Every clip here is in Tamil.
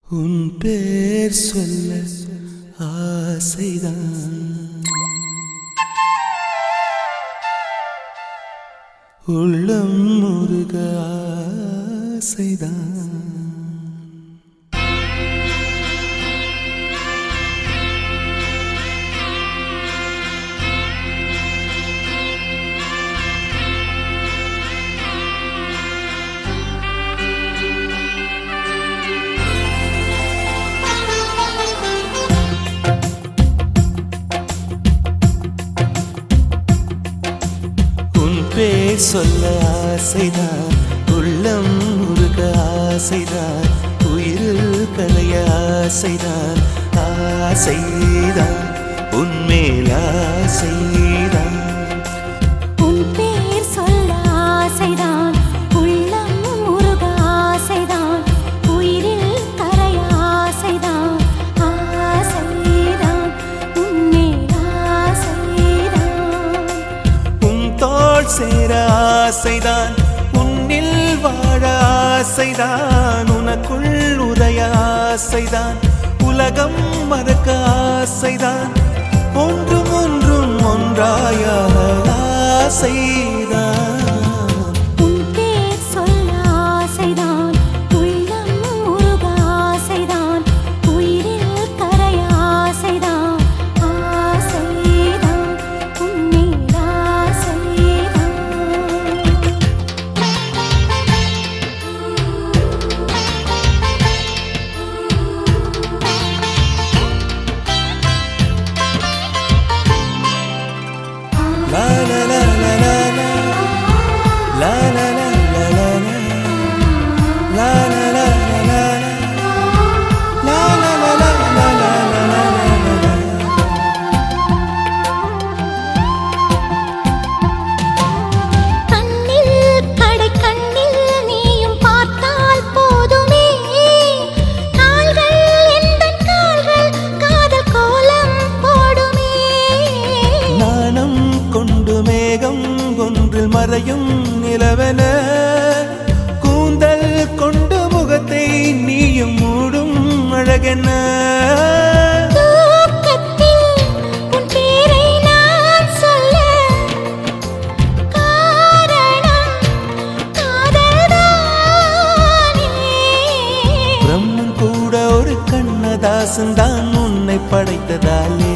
உன் பேர் சொல்ல ஆசைதான், உள்ளம் முருக ஆசைதான். பேர் சொல்ல ஆசைதான், உள்ளம் முருக ஆசைதான், உயிரில் கலைய ஆசைதான், ஆசைதான் உன்மேல் ஆசைதான். உன் பேர் சொல்ல ஆசைதான், உள்ளம் முருக ஆசைதான், உயிரில் கரைய ஆசைதான், ஆசைதான் உன்மேல் ஆசைதான். உன் தோள் சேர ஆசைதான், உன்னில் வாழ ஆசைதான், உனக்குள் உதய ஆசைதான், உலகம் மறக்க ஆசைதான், ஒன்றும் ஒன்றும் ஒன்றாயாக ஆசைதான். உன் பேர் சொல்ல ஆசைதான், உள்ளம் முருக ஆசைதான், உயிரில் கரைய ஆசைதான், ஆசைதான் உன்மேல் ஆசைதான். La la la la la la, la la la la la la, la la la la la la, la la la la la la la. கண்ணில் கடை கண்ணில் நீயும் பார்த்தால் போதுமே, கால்கள் எந்தன் கால்கள் காதல் கோலம் போடுமே. நாணம் கொண்டு மேகம் ஒன்றில் மறையும் நிலவென, கூந்தல் கொண்டு முகத்தை நீயும் மூடும் அழகென. தூக்கத்தில் உன் பேரை நான் சொல்ல காரணம் காதல்தானே. பிரம்மன் கூட ஒரு கண்ணதாசன் தான் உன்னை படைத்ததாலே.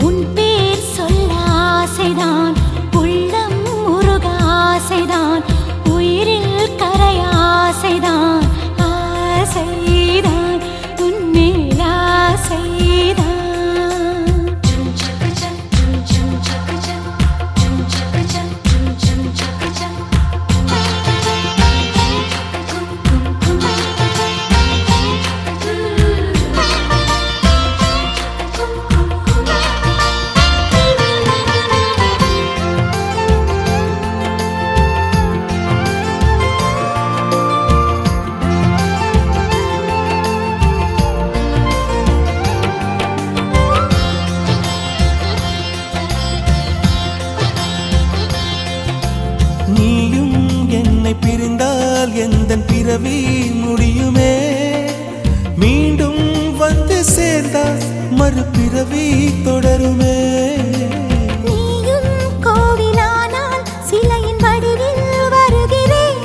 உன் பேர் சொல்ல ஆசைதான், உள்ளம் முருக ஆசைதான், உயிரில் கரைய ஆசைதான், ஆசைதான் உன்மேல் ஆசைதான். நீயும் என்னை பிரிந்தால் எந்தன் பிறவி முடியுமே, மீண்டும் வந்து சேர்ந்தால் மறுபிறவி தொடருமே. நீயும் கோவிலானால் சிலையின் வடிவில் வருகிறேன்,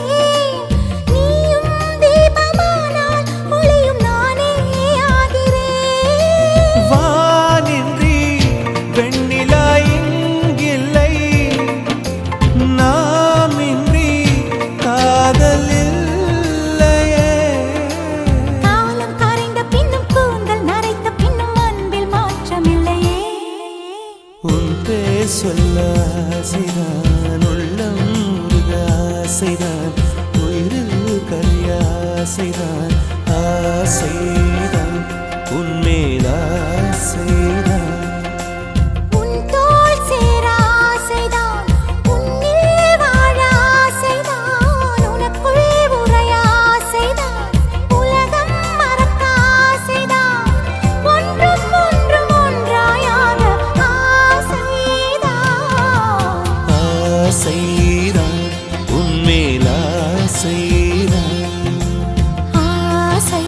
நீயும் தீபமானால் ஒளியும் நானே ஆகிறேன். வானின்றி வெண்ணிலா இங்கில்லை, நாமின்றி காதல் இல்லையே. காலம் கரைந்த பின்னும் கூந்தல் நரைத்த பின்னும் அன்பில் மாற்றமில்லையே. உன் பேர் சொல்ல ஆசைதான், உள்ளம் முருக ஆசைதான், உயிரில் கரைய ஆசைதான், ஆசைதான் உன்மேல் ஆசை.